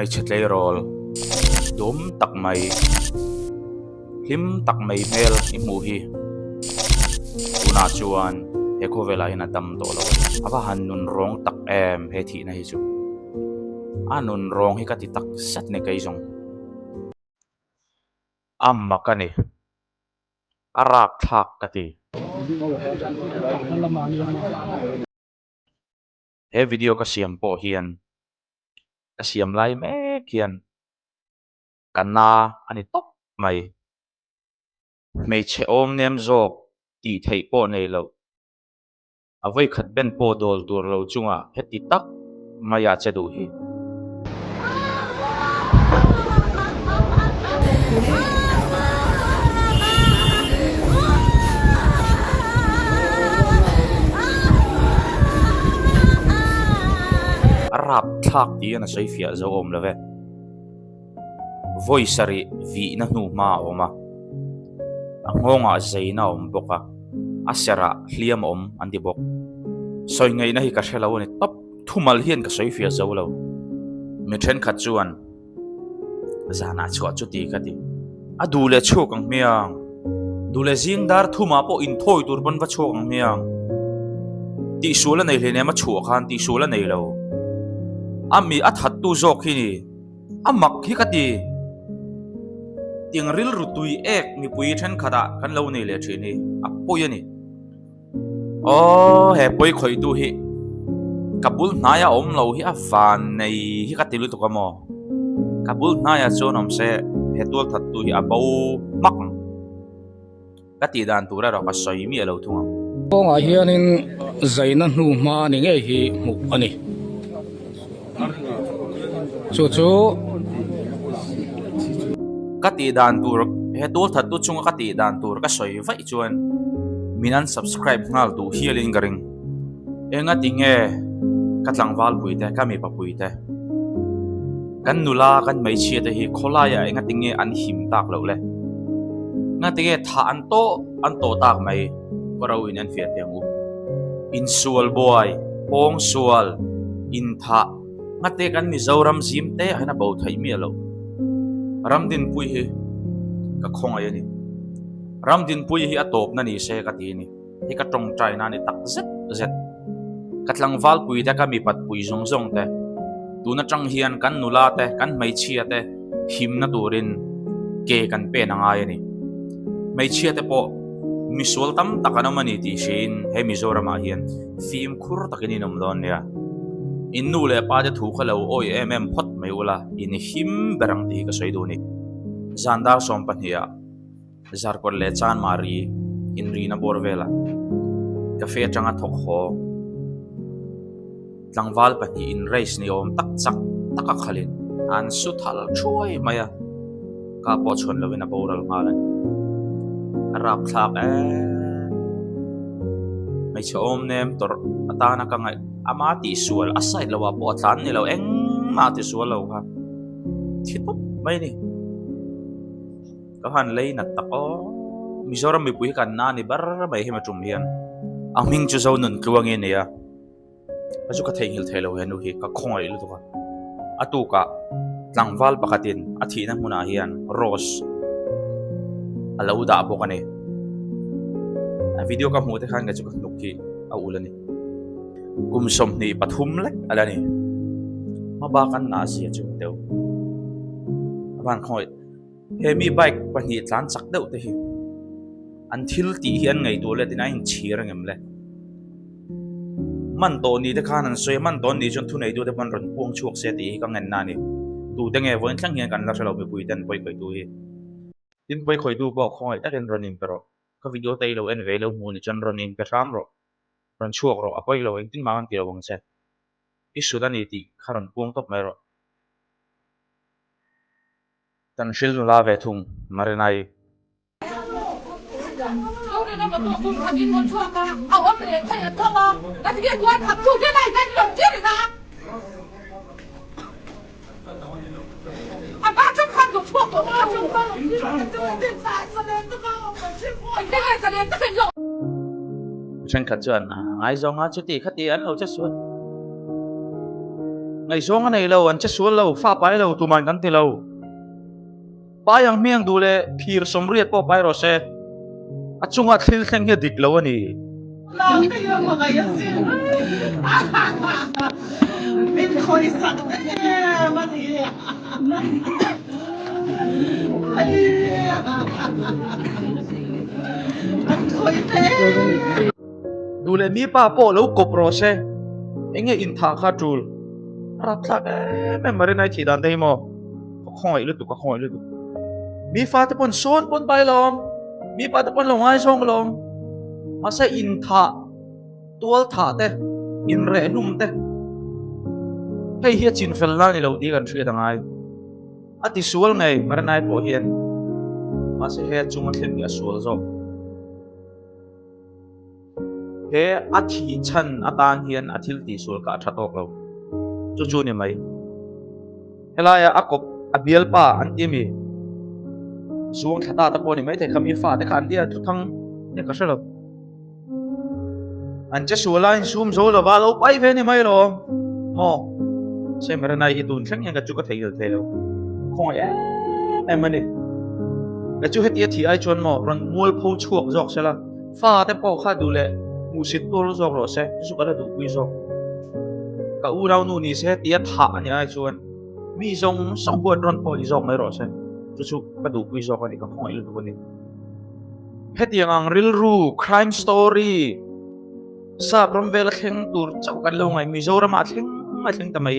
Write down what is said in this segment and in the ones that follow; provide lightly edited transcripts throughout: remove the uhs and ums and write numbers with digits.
hmeichhe tleirawl dum tak mai hlim tak mai mel i mu hi tuna chuan he kho vela in adam to lo ava han nun rawng tak em he thihna hi chu anun rawng hi ka ti tak sat ne kai zong amma kani rapthlak ka ti he video ka siam po hian ka siam lai mek hian kana ani top mai hmeichhe om nem zok ti thei po nei lo avoi khat ben po dol tur lo chunga heti tak maya che du hi rapthlak ti ana sei fia zo om love voice ari vi na nu ma oma angonga zeina om boka asera hliam om andi bok soi ngai na hi ka thela woni top thumal hian ka sei fia zo lo mi then khat chuan zana chua chu ti ka ti adu le chuk ang miang dule jing dar thuma po in thoi tur ban va chok ang miang ti sula nei hlene ma chu khan ti sula nei lo ami athat tu zok hi ni amak hi ka ti ting ril rutui ek mi pui then khada kan lo nei le thini apoi ani o he poi khoi tu hi kabul naya om lo hi avan nei hi ka ti lu to ka mo kabul naya chon om se he tual that tu hi abau mak ka ti dan tu ra ro ka soi mi lo thunga nga hianin zaina nu ma ni nge hi mu ani chu chu ka ti dan tur he tual that tu chunga ka ti dan tur ka soi vai chuan minan subscribe ngal tu hialin garing enga tinge katlang wal pui te kami pa pui te kan nula kan hmeichhe te hi khola ya enga tinge an him tak lo le nga tinge tha an to tak mai korau in an fiat tengu in sual boy pong sual in tha nga te kan mizoram zim te hana bo thai mi lo ramdinpuii hi ka khong ai ni ramdinpuii hi atop na ni se ka ti ni hi ka tong trai na ni tak zet katlang wal pui te ka mi pat pui zong zong te tuna chang hian kan nula te kan hmeichhe te him na turin ke kan pe na ngai ni hmeichhe te po misol tam takana mani ti shin he mizoram a hian film khur takini nom don ya in nu le pa de thu khalo oi phot mai ula in him berang ti ka soi du ni zandar som pania zar por le chan mari in rina borvela cafe changa thok ho tlangwal pani in race ni om tak chak taka khalin an su thal chuai maya ka po chon lovina boral ngalan rapthlak mai chom nem tor atana ka ngai ama ti sual asai lawa po tlan ni lo eng ma ti sual lo ha thitop mai ni ka han lei na tako mizoram mi pui kan na ni bar mai hima tum hian aming chu zo nun kluang ni ya azu ka thei hil thelo henu hi ka khongai lu to ka atu ka tlangwal pakatin athi na huna hian rose alo da bo kani a video ka mu te khan ga chu ka nukhi a ulani kumsom ni pathum lek alani mabakan na sia chu deu aban khoi hemi bike pani tlan chak deu te hi an thil ti hian ngai tu le tina in chhirang em le man to ni te khan an soi man to ni chon thu nei du te ban ron puang chuak se ti ka ngan na ni tu te nge voin thlang hian kan la thalo be pui ten poi koi tu hi tin poi khoi du bo khoi ta ren ronin pero ka video tai lo en ve lo mu ni chan ronin pe ram ro ron chuak ro apoi lo en tin mangan ki lo wang se isu da ni ti kharon puang top mai ro tan shil la ve thung marenai Sen khát chuan ai zong ha chu ti khát ti an lo cha suan ngày xuống này lâu anh chết xuống lâu pha bay lâu tụi mình dangte lâu ba yang miang dule phir somriat po bay rồi se at chunga thil theng he dik lâu ani Bên khôi sắc thế mà thì anh khôi thế dule mi pa po lâu cop rồi se anh nghe in thah kha trul raptthlak memory này thihdan thei mo khoi lu tu ka khoi lu tu mi fa te pon son pon bay lom mi pa te pon lo ngai song lom ma se in thah tuar thah te in re num te hei hi chin fel na ni lo ti kan thri dangai ati sual ngai maranai po hian ma se he chunga thlem ni asual zo he athi chan atang hian athil ti sul ka thatok lo chu chu ni mai helaya akop abial pa anti mi zuang thata ta poni mai the khami fa te khan dia thu thang ne ka shalo an che sula in sum zo lo ba lo pai ve ni mai lo mo se mera nai hi tun thang yang ka chu ka thei the lo khoi em mani ka chu hetia thi ai chon mo ran mul pho chuak jok sela fa te pawh kha du le mu sit tol jok ro se su ka la du pui jok ka u rau nu ni se tia tha ni ai chuan mi zong song buat ron po i jok mai ro se chu ka du pui jok ani ka khoi lu ni hetiang ang real ru crime story sa rom vel kheng tur chau kan lo ngai Mizo rama thing ta mai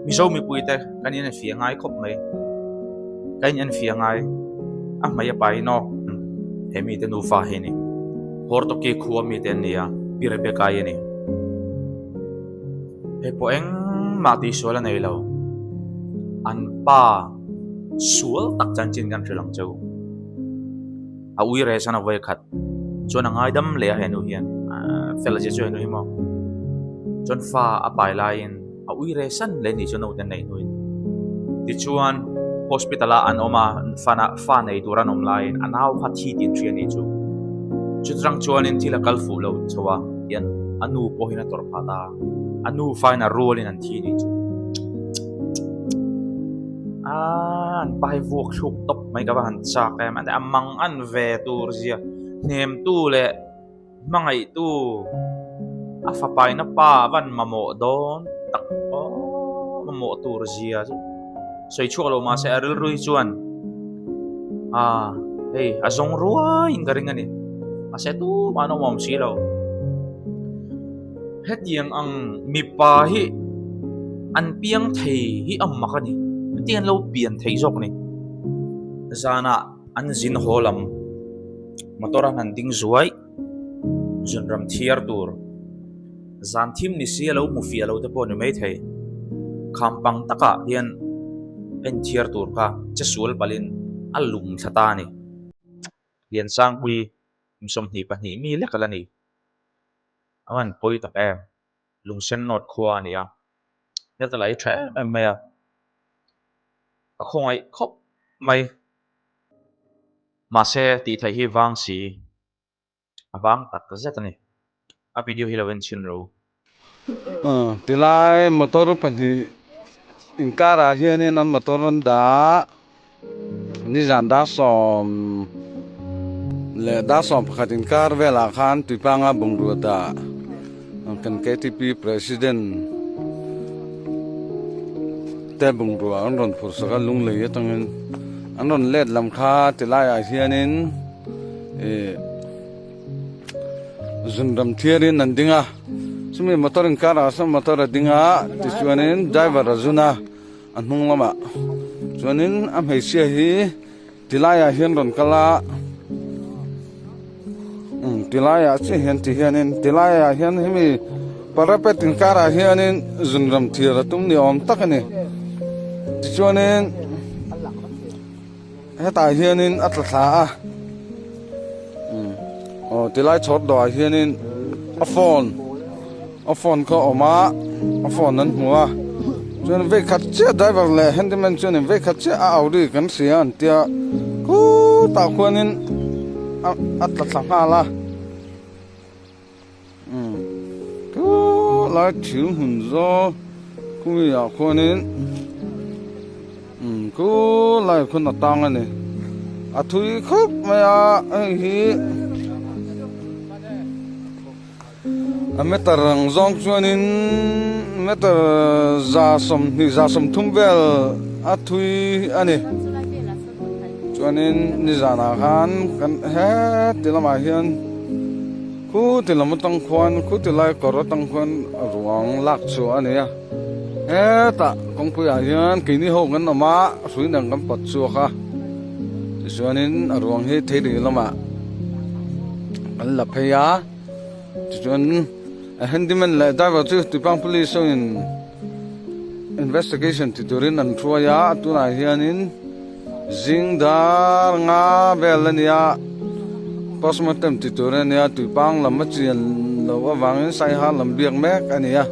Mizo mi pui te kan in fi ngai khop mai kan in fi ngai a mai pai no hemi te nu fa he ni hor to ke khuwa mi te nia pire be kai ni he po eng ma ti sola nei lo an pa sual tak chan chin kan thlang chau a ui re sana vai khat chon angai dam le he nu hian fel je choi nu hi mo chon fa a pai lain a ui re san le ni chon ten nei nu ti chuan hospitala an oma fa nei duran om lain anaw kha thi tin thrian ni chu chutrang chuan in thila kal fu lo chawa yan anu po hina tor phata anu faina role in an thi ni chu an pai vuak thuk top mai ka ban chak em an amang an ve tur zia nem tu le mangai tu a fa pai na pa van mamo don tak o mamo tur zia chu soi chu lo ma se aril rui chuan hey azong ruwa in garing ani ase tu mano mom si lo hetiang ang mi pa hi an piang thei hi amma ka ni tian lo pian thei jok ni zana an zin holam motora han ding zuai zun ram thiar tur zan thim ni si lo mu fi lo te pon mai thei khampang taka hian en thiar tur ka chasul palin alung thata ni lian sang wi som ni pa ni mi lekala ni awan poi tak em lung sen not khwa ni ya ya ta lai thre em me a khoi khop mai ma se ti thai hi wang si awang tak zet ani a video hi lawen chin ro tilai motor pani inkara hian an motor da ni jan da som le da som khatin kar vela khan tuipanga bungru da kan KTP president te bungru an ron phur saka lung le yatangin an ron let lam kha tilai a hianin zundam thierin an dinga sumi motor inkara sam motor dinga tisuanin driver azuna an hung lama chuanin a hmeichhe hi tilai a hian ron kala tilai a che hian ti hianin tilai a hian himi parapet inkara hianin zunram thira tum ni om takani chuanin heta hianin atla a tilai chhot do hianin a phone ko oma a phone nan hua chuan ve khat che driver le handyman chuan ve khat che a audi kan sian tia ku ta khuanin atla thanga la ku la thil hun zo cúi à con nín cú lại con nó tăng anh này à thui khóc mày à hi à mẹ ta răng rong cho nên mẹ ta ra sầm thum vel à thui anh này cho nên đi ra nào han kan hết thì làm hiền cú thì làm tăng khoan cú thì lại có tăng khoan rawng lạc số anh này à hết ta công phu hiền cái này hậu ngân mà suy năng cầm bắt số ha cho nên rawng hết thế đi làm à anh lập hay à cho nên handyman lại đây vào chứ tụi bang police in investigation thì tụi nó ăn thua ya tụi này hiền zing dar nga belania postmortem ti turania tu pang lam chian lo awang sai ha lam biak mek ania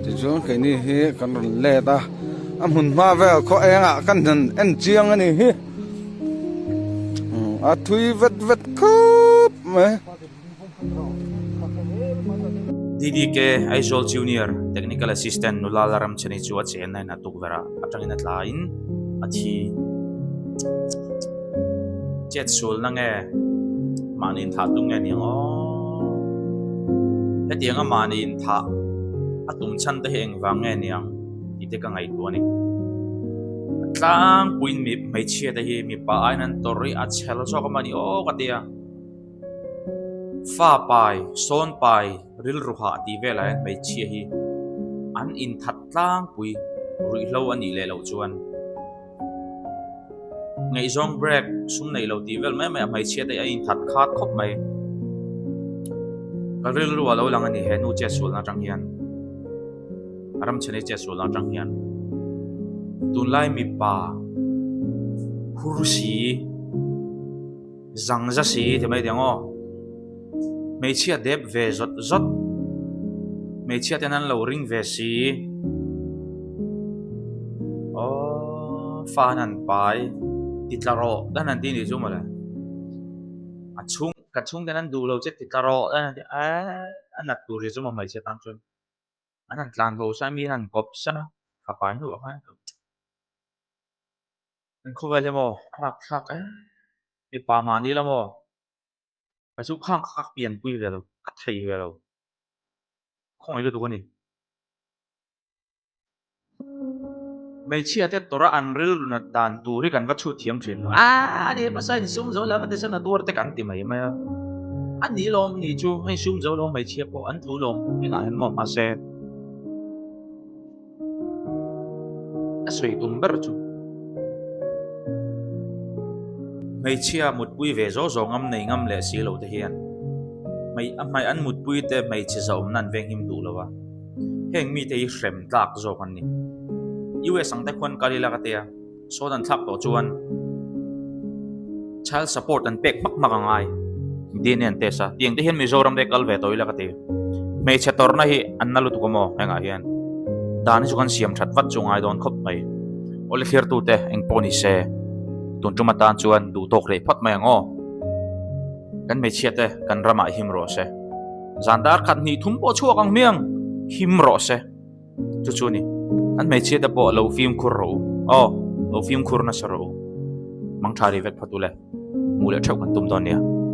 ti chuan ke ni hi kan le ta amun ma vel kho enga kan nan en chiang ani hi a thui vet khop me DDK Aizol Junior Technical Assistant nulalaram chani chuwa chen nai na tukvera atangin atlain athi jet sul na nge manin tha tung nge niang o hetiang a manin tha atum chan te heng wang nge niang ti te ka ngai tu ani tlang puin mi hmeichhe te hi mi pa ainan tori a chhel so ka mani o katia fa pai son pai ril ruha ti vela hmeichhe hi an in that tlang pui rui lo ani le lo chuan ngày zong break sum nei lo ti vel mai mai mai chia te ai that khat khop mai ka ril ru lo lang ani he nu che sul na tang hian aram chene che sul na tang hian tun lai mi pa hursi zang za si te mai dengo mai chia dep ve zot mai chia te nan lo ring ve si o fa nan pai tleirawl dan nan tin chu mala achung ka chung dan du lo che tleirawl dan anat tu ri chu ma mai che tang chun anan tlan ho sa mi nan kop sana ka pai nu ha an khu va le mo rapthlak mi pa ma ni la mo pa chu khang khak pian pui ve lo ka thei ve lo khong ai lo tu ko ni mấy chia tết tora anril na dan turi kan va thu thiam thin ni pasai ni sum zo la te sana tuar te kan ti mai ma an ni lom ni chu hai sum zo lo mấy chia po an thu lom ni la an mo ma se a sui tum ber chu mấy chia một pui ve zo zo ngam nei ngam le si lo te hian mai an một pui te mấy chia zo nan veng him du lo wa heng mi te hrem tlak zo kan ni US ang takwon kalila katia so dan thak to chuan child support and pek mak makangai hindi nen tesa tiang te hian Mizoram de kalve toila kati mai chator na hi annalu tu komo enga hian dan chu kan siam that wat chungai don khop mai ol khir tu te eng poni se tun chuma tan chuan du tok re phat mai ngo kan mai chiate kan rama him ro se zandar khat ni thum po chuak ang miang him ro se chu chu ni an mai chia da po lo film khur ro lo film khur na sa ro mang thari vek phatule mule thau kan tum don nia